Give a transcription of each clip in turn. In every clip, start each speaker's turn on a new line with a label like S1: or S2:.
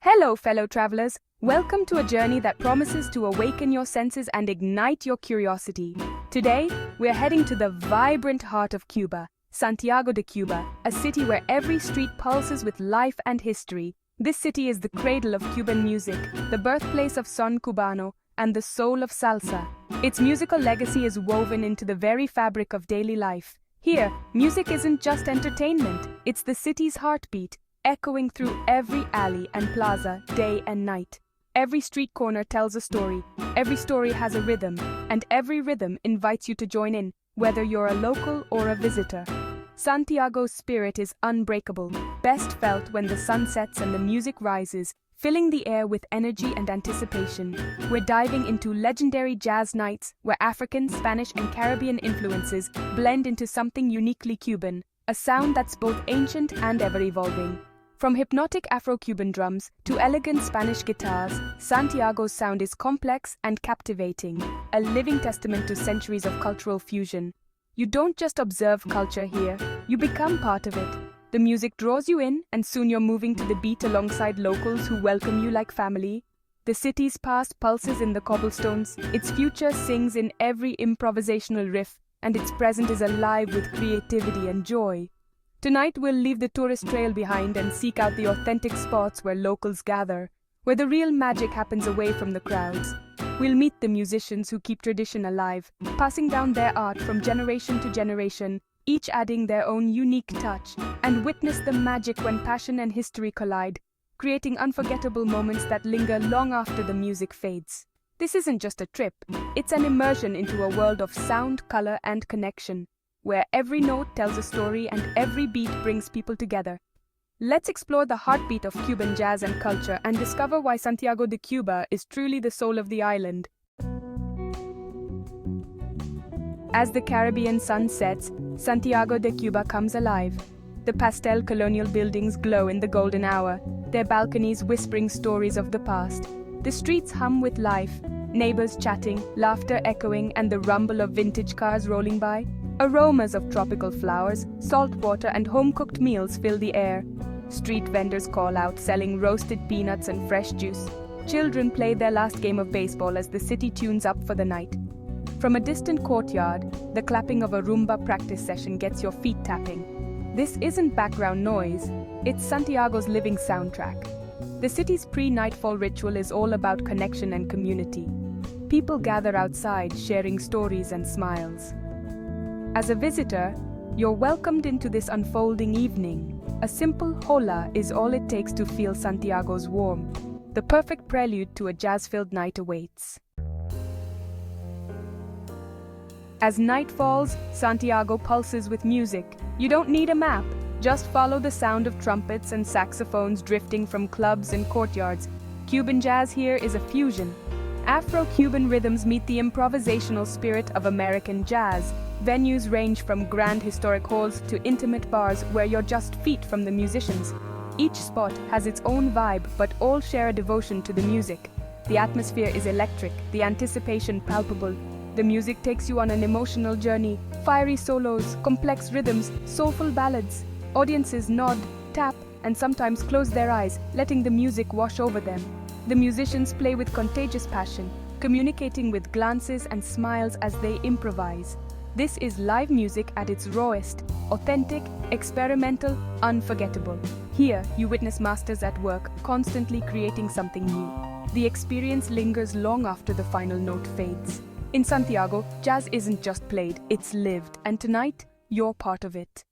S1: Hello, fellow travelers. Welcome to a journey that promises to awaken your senses and ignite your curiosity. Today, we're heading to the vibrant heart of Cuba, Santiago de Cuba, a city where every street pulses with life and history. This city is the cradle of Cuban music, the birthplace of son cubano, and the soul of salsa. Its musical legacy is woven into the very fabric of daily life. Here, music isn't just entertainment, it's the city's heartbeat, echoing through every alley and plaza, day and night. Every street corner tells a story, every story has a rhythm, and every rhythm invites you to join in, whether you're a local or a visitor. Santiago's spirit is unbreakable, best felt when the sun sets and the music rises, filling the air with energy and anticipation. We're diving into legendary jazz nights where African, Spanish, and Caribbean influences blend into something uniquely Cuban, a sound that's both ancient and ever-evolving. From hypnotic Afro-Cuban drums to elegant Spanish guitars, Santiago's sound is complex and captivating, a living testament to centuries of cultural fusion. You don't just observe culture here, you become part of it. The music draws you in, and soon you're moving to the beat alongside locals who welcome you like family. The city's past pulses in the cobblestones, its future sings in every improvisational riff, and its present is alive with creativity and joy. Tonight we'll leave the tourist trail behind and seek out the authentic spots where locals gather, where the real magic happens away from the crowds. We'll meet the musicians who keep tradition alive, passing down their art from generation to generation, each adding their own unique touch, and witness the magic when passion and history collide, creating unforgettable moments that linger long after the music fades. This isn't just a trip, it's an immersion into a world of sound, color, and connection, where every note tells a story and every beat brings people together. Let's explore the heartbeat of Cuban jazz and culture and discover why Santiago de Cuba is truly the soul of the island. As the Caribbean sun sets, Santiago de Cuba comes alive. The pastel colonial buildings glow in the golden hour, their balconies whispering stories of the past. The streets hum with life, neighbors chatting, laughter echoing, and the rumble of vintage cars rolling by. Aromas of tropical flowers, salt water, and home-cooked meals fill the air. Street vendors call out, selling roasted peanuts and fresh juice. Children play their last game of baseball as the city tunes up for the night. From a distant courtyard, the clapping of a rumba practice session gets your feet tapping. This isn't background noise, it's Santiago's living soundtrack. The city's pre-nightfall ritual is all about connection and community. People gather outside, sharing stories and smiles. As a visitor, you're welcomed into this unfolding evening. A simple hola is all it takes to feel Santiago's warmth. The perfect prelude to a jazz-filled night awaits. As night falls, Santiago pulses with music. You don't need a map, just follow the sound of trumpets and saxophones drifting from clubs and courtyards. Cuban jazz here is a fusion. Afro-Cuban rhythms meet the improvisational spirit of American jazz. Venues range from grand historic halls to intimate bars where you're just feet from the musicians. Each spot has its own vibe, but all share a devotion to the music. The atmosphere is electric, the anticipation palpable. The music takes you on an emotional journey, fiery solos, complex rhythms, soulful ballads. Audiences nod, tap, and sometimes close their eyes, letting the music wash over them. The musicians play with contagious passion, communicating with glances and smiles as they improvise. This is live music at its rawest, authentic, experimental, unforgettable. Here, you witness masters at work, constantly creating something new. The experience lingers long after the final note fades. In Santiago, jazz isn't just played, it's lived, and tonight, you're part of it.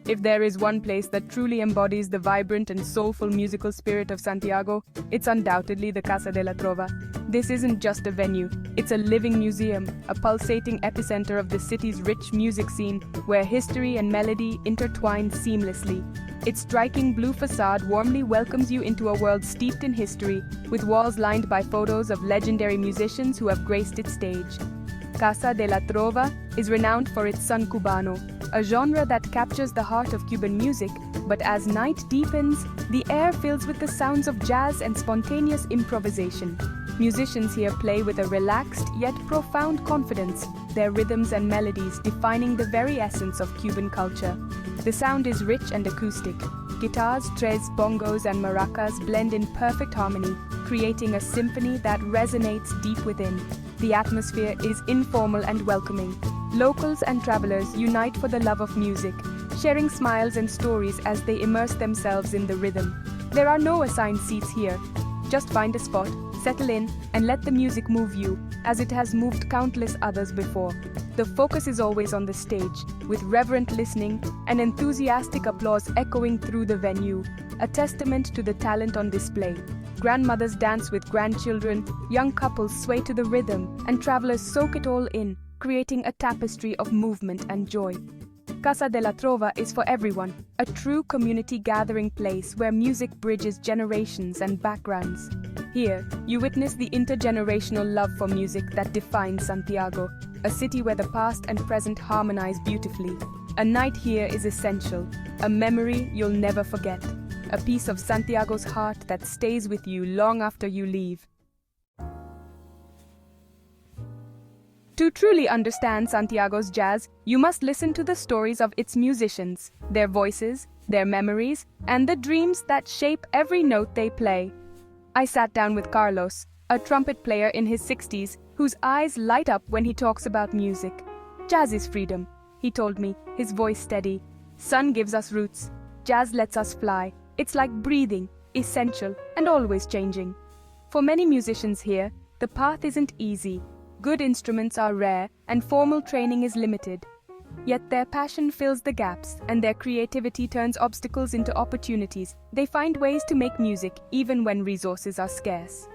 S1: If there is one place that truly embodies the vibrant and soulful musical spirit of Santiago, it's undoubtedly the Casa de la Trova. This isn't just a venue, it's a living museum, a pulsating epicenter of the city's rich music scene, where history and melody intertwine seamlessly. Its striking blue facade warmly welcomes you into a world steeped in history, with walls lined by photos of legendary musicians who have graced its stage. Casa de la Trova is renowned for its son cubano, a genre that captures the heart of Cuban music, but as night deepens, the air fills with the sounds of jazz and spontaneous improvisation. Musicians here play with a relaxed yet profound confidence, their rhythms and melodies defining the very essence of Cuban culture. The sound is rich and acoustic, Guitars, tres, bongos, and maracas blend in perfect harmony, creating a symphony that resonates deep within. The atmosphere is informal and welcoming. Locals and travelers unite for the love of music, sharing smiles and stories as they immerse themselves in the rhythm. There are no assigned seats here. Just find a spot, settle in, and let the music move you, as it has moved countless others before. The focus is always on the stage, with reverent listening and enthusiastic applause echoing through the venue, a testament to the talent on display. Grandmothers dance with grandchildren, young couples sway to the rhythm, and travelers soak it all in, creating a tapestry of movement and joy. Casa de la Trova is for everyone, a true community gathering place where music bridges generations and backgrounds. Here, you witness the intergenerational love for music that defines Santiago, a city where the past and present harmonize beautifully. A night here is essential, a memory you'll never forget, a piece of Santiago's heart that stays with you long after you leave. To truly understand Santiago's jazz, you must listen to the stories of its musicians, their voices, their memories, and the dreams that shape every note they play. I sat down with Carlos, a trumpet player in his 60s, whose eyes light up when he talks about music. Jazz is freedom, he told me, his voice steady. Sun gives us roots. Jazz lets us fly. It's like breathing, essential, and always changing. For many musicians here, the path isn't easy. Good instruments are rare, and formal training is limited. Yet their passion fills the gaps, and their creativity turns obstacles into opportunities. They find ways to make music, even when resources are scarce.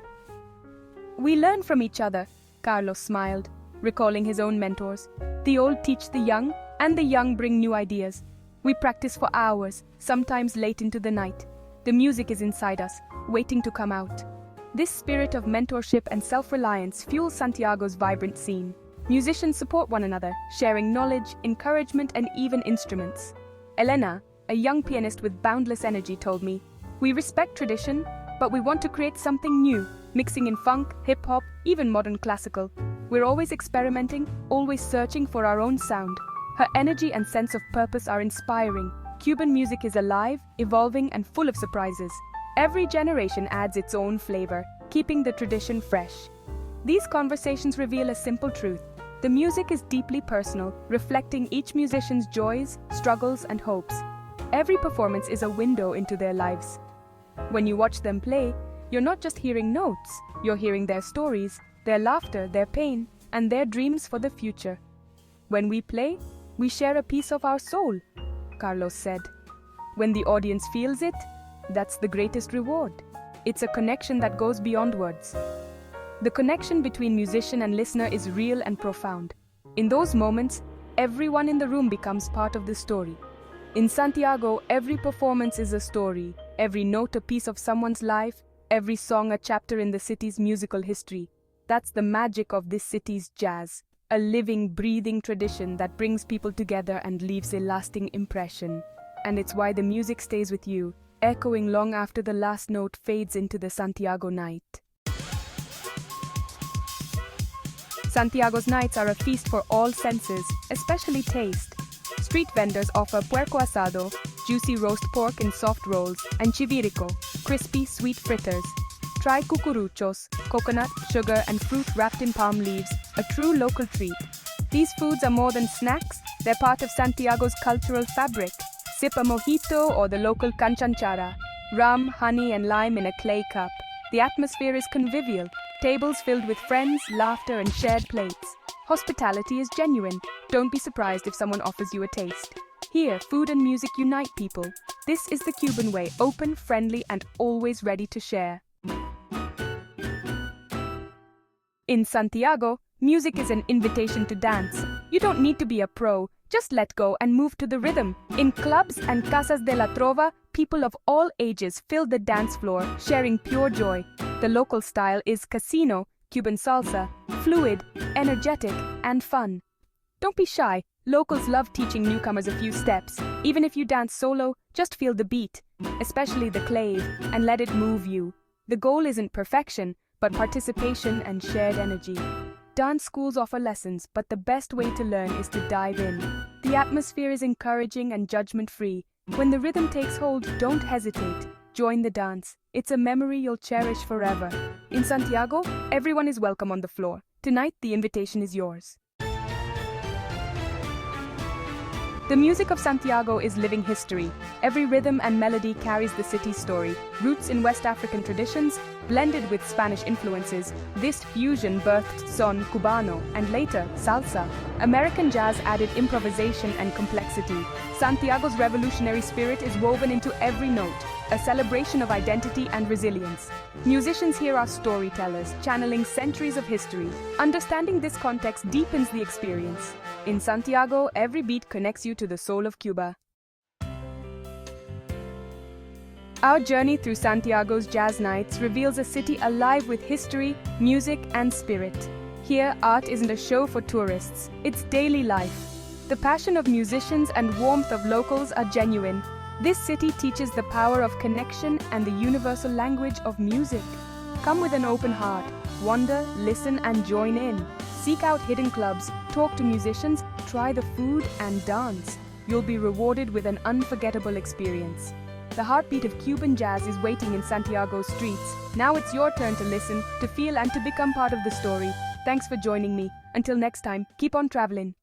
S1: We learn from each other, Carlos smiled, recalling his own mentors. The old teach the young, and the young bring new ideas. We practice for hours, sometimes late into the night. The music is inside us, waiting to come out. This spirit of mentorship and self-reliance fuels Santiago's vibrant scene. Musicians support one another, sharing knowledge, encouragement, and even instruments. Elena, a young pianist with boundless energy, told me, "We respect tradition, but we want to create something new, mixing in funk, hip-hop, even modern classical. We're always experimenting, always searching for our own sound." Her energy and sense of purpose are inspiring. Cuban music is alive, evolving, and full of surprises. Every generation adds its own flavor, keeping the tradition fresh. These conversations reveal a simple truth. The music is deeply personal, reflecting each musician's joys, struggles, and hopes. Every performance is a window into their lives. When you watch them play, you're not just hearing notes, you're hearing their stories, their laughter, their pain, and their dreams for the future. When we play, we share a piece of our soul, Carlos said. When the audience feels it, that's the greatest reward. It's a connection that goes beyond words. The connection between musician and listener is real and profound. In those moments, everyone in the room becomes part of the story. In Santiago, every performance is a story, every note a piece of someone's life, every song a chapter in the city's musical history. That's the magic of this city's jazz, a living, breathing tradition that brings people together and leaves a lasting impression. And it's why the music stays with you, echoing long after the last note fades into the Santiago night. Santiago's nights are a feast for all senses, especially taste. Street vendors offer puerco asado, juicy roast pork in soft rolls, and chivirico, crispy sweet fritters. Try cucuruchos, coconut, sugar, and fruit wrapped in palm leaves, a true local treat. These foods are more than snacks, they're part of Santiago's cultural fabric. Sip a mojito or the local canchanchara, rum, honey, and lime in a clay cup. The atmosphere is convivial, tables filled with friends, laughter, and shared plates. Hospitality is genuine. Don't be surprised if someone offers you a taste. Here, food and music unite people. This is the Cuban way, open, friendly, and always ready to share. In Santiago, music is an invitation to dance. You don't need to be a pro. Just let go and move to the rhythm. In clubs and casas de la trova, people of all ages fill the dance floor, sharing pure joy. The local style is casino, Cuban salsa, fluid, energetic, and fun. Don't be shy. Locals love teaching newcomers a few steps. Even if you dance solo, just feel the beat, especially the clave, and let it move you. The goal isn't perfection, but participation and shared energy. Dance schools offer lessons, but the best way to learn is to dive in. The atmosphere is encouraging and judgment-free. When the rhythm takes hold, don't hesitate. Join the dance. It's a memory you'll cherish forever. In Santiago, everyone is welcome on the floor. Tonight, the invitation is yours. The music of Santiago is living history. Every rhythm and melody carries the city's story. Roots in West African traditions, blended with Spanish influences, this fusion birthed son cubano and later salsa. American jazz added improvisation and complexity. Santiago's revolutionary spirit is woven into every note, a celebration of identity and resilience. Musicians here are storytellers, channeling centuries of history. Understanding this context deepens the experience. In Santiago, every beat connects you to the soul of Cuba. Our journey through Santiago's jazz nights reveals a city alive with history, music, and spirit. Here, art isn't a show for tourists, it's daily life. The passion of musicians and warmth of locals are genuine. This city teaches the power of connection and the universal language of music. Come with an open heart, wander, listen, and join in. Seek out hidden clubs, talk to musicians, try the food, and dance. You'll be rewarded with an unforgettable experience. The heartbeat of Cuban jazz is waiting in Santiago's streets. Now it's your turn to listen, to feel, and to become part of the story. Thanks for joining me. Until next time, keep on traveling.